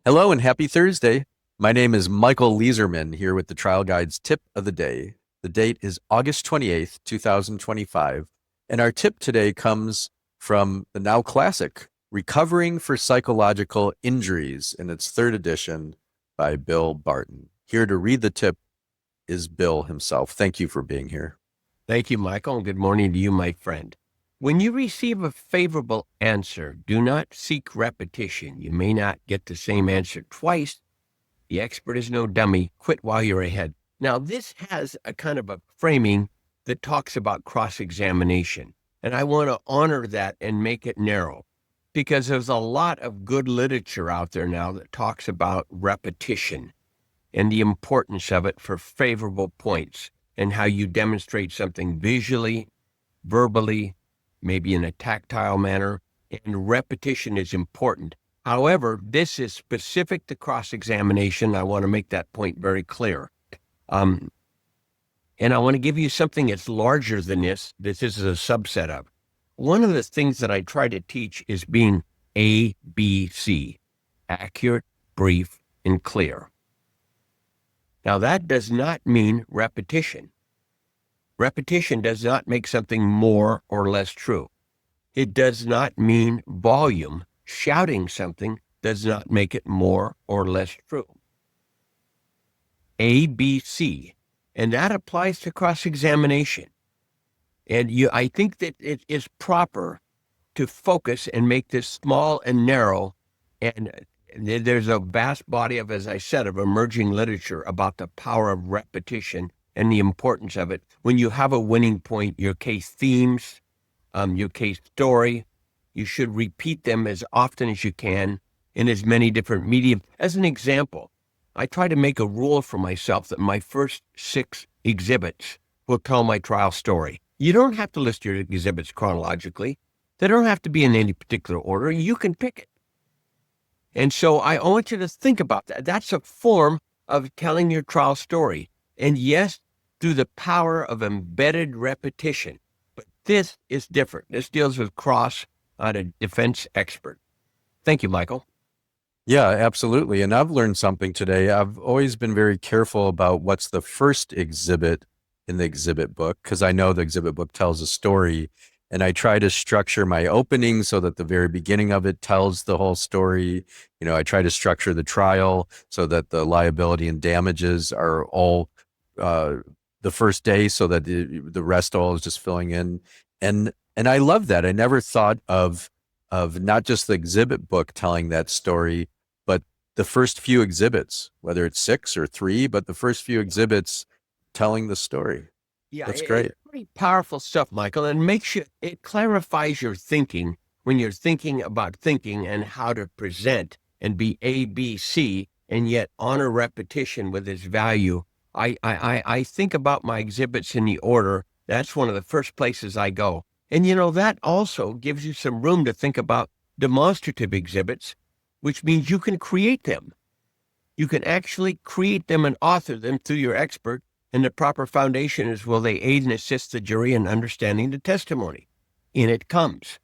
Hello and happy Thursday. My name is Michael Leeserman here with the Trial Guide's tip of the day. The date is August 28th, 2025, and our tip today comes from the now classic, Recovering for Psychological Injuries, in its third edition by Bill Barton. Here to read the tip is Bill himself. Thank you for being here. Thank you, Michael, and good morning to you, my friend. When you receive a favorable answer, do not seek repetition. You may not get the same answer twice. The expert is no dummy. Quit while you're ahead. Now, this has a kind of a framing that talks about cross-examination, and I want to honor that and make it narrow because there's a lot of good literature out there now that talks about repetition and the importance of it for favorable points and how you demonstrate something visually, verbally, maybe in a tactile manner, and repetition is important. However, this is specific to cross-examination. I want to make that point very clear. And I want to give you something that's larger than this. This is a subset of. One of the things that I try to teach is being ABC, accurate, brief, and clear. Now, that does not mean repetition. Repetition does not make something more or less true. It does not mean volume. Shouting something does not make it more or less true. ABC, and that applies to cross-examination. And I think that it is proper to focus and make this small and narrow. And there's a vast body of, as I said, of emerging literature about the power of repetition and the importance of it. When you have a winning point, your case themes, your case story, you should repeat them as often as you can in as many different mediums. As an example, I try to make a rule for myself that my first 6 exhibits will tell my trial story. You don't have to list your exhibits chronologically. They don't have to be in any particular order. You can pick it. And so I want you to think about that. That's a form of telling your trial story. And yes, through the power of embedded repetition. But this is different. This deals with cross on a defense expert. Thank you, Michael. Yeah, absolutely. And I've learned something today. I've always been very careful about what's the first exhibit in the exhibit book, because I know the exhibit book tells a story. And I try to structure my opening so that the very beginning of it tells the whole story. I try to structure the trial so that the liability and damages are all the first day, so that the rest all is just filling in. And I love that. I never thought of not just the exhibit book telling that story, but the first few exhibits, whether it's 6 or 3, but the first few exhibits telling the story. Yeah, That's great. it's pretty powerful stuff, Michael, and it clarifies your thinking when you're thinking about thinking and how to present and be ABC and yet honor repetition with its value. I think about my exhibits in the order. That's one of the first places I go. And that also gives you some room to think about demonstrative exhibits, which means you can create them. You can actually create them and author them through your expert. And the proper foundation is, will they aid and assist the jury in understanding the testimony? In it comes.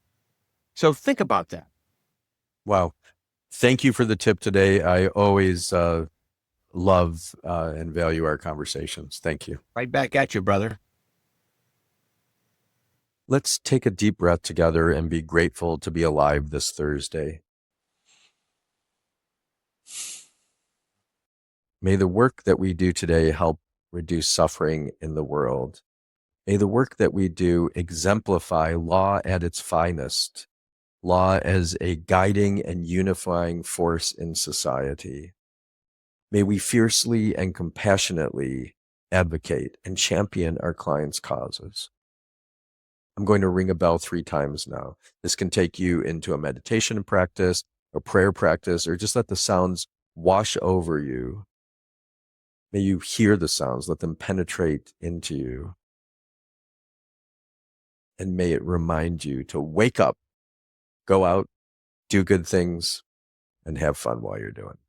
So think about that. Wow. Thank you for the tip today. I always love and value our conversations. Thank you. Right back at you, brother. Let's take a deep breath together and be grateful to be alive this Thursday. May the work that we do today help reduce suffering in the world. May the work that we do exemplify law at its finest, law as a guiding and unifying force in society. May we fiercely and compassionately advocate and champion our clients' causes. I'm going to ring a bell 3 times now. This can take you into a meditation practice, a prayer practice, or just let the sounds wash over you. May you hear the sounds, let them penetrate into you. And may it remind you to wake up, go out, do good things, and have fun while you're doing it.